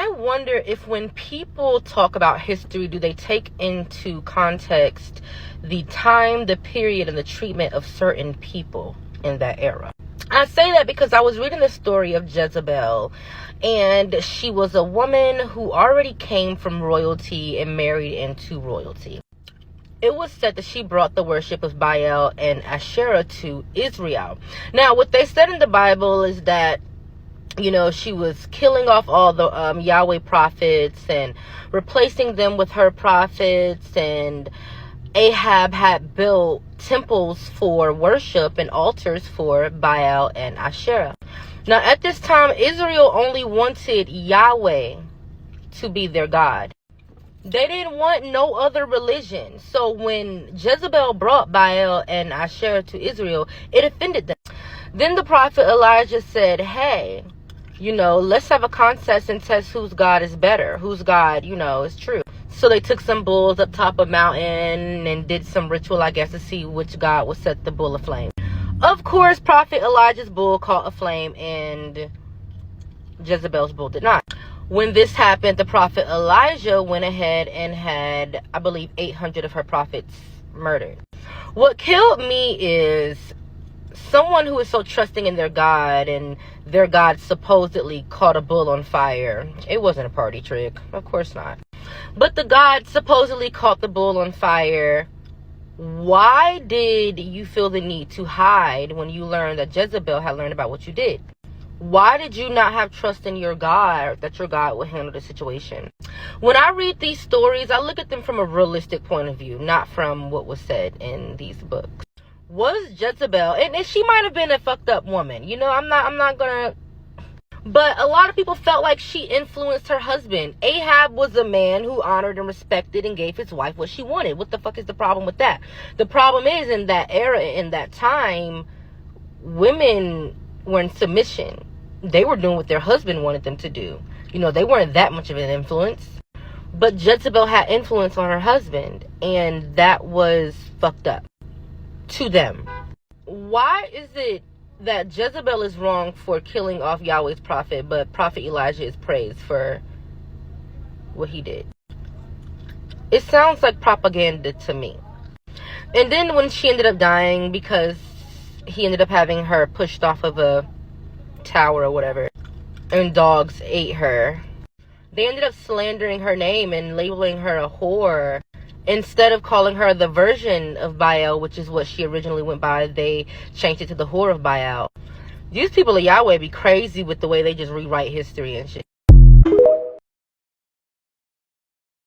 I wonder if when people talk about history, do they take into context the time, the period, and the treatment of certain people in that era? I say that because I was reading the story of Jezebel, and she was a woman who already came from royalty and married into royalty. It was said that she brought the worship of Baal and Asherah to Israel. Now, what they said in the Bible is that, you know, she was killing off all the Yahweh prophets and replacing them with her prophets, and Ahab had built temples for worship and altars for Baal and Asherah. Now, at this time, Israel only wanted Yahweh to be their God. They didn't want no other religion. So when Jezebel brought Baal and Asherah to Israel, it offended them. Then the prophet Elijah said, hey, you know, let's have a contest and test whose God is better, whose God, you know, is true. So they took some bulls up top of a mountain and did some ritual, I guess, to see which God would set the bull aflame. Of course, Prophet Elijah's bull caught aflame and Jezebel's bull did not. When this happened, the prophet Elijah went ahead and had, I believe, 800 of her prophets murdered. What killed me is someone who is so trusting in their God, and their God supposedly caught a bull on fire. It wasn't a party trick. Of course not. But the God supposedly caught the bull on fire. Why did you feel the need to hide when you learned that Jezebel had learned about what you did? Why did you not have trust in your God, that your God would handle the situation? When I read these stories, I look at them from a realistic point of view, not from what was said in these books. Was Jezebel, and she might have been a fucked up woman, you know, I'm not gonna, but a lot of people felt like she influenced her husband. Ahab was a man who honored and respected and gave his wife what she wanted. What the fuck is the problem with that? The problem is, in that era, in that time, women were in submission. They were doing what their husband wanted them to do. You know, they weren't that much of an influence. But Jezebel had influence on her husband, and that was fucked up to them. Why is it that Jezebel is wrong for killing off Yahweh's prophet, but Prophet Elijah is praised for what he did? It sounds like propaganda to me. And then when she ended up dying because he ended up having her pushed off of a tower or whatever, and dogs ate her, they ended up slandering her name and labeling her a whore. Instead of calling her the version of Baal, which is what she originally went by, they changed it to the whore of Baal. These people of Yahweh be crazy with the way they just rewrite history and shit.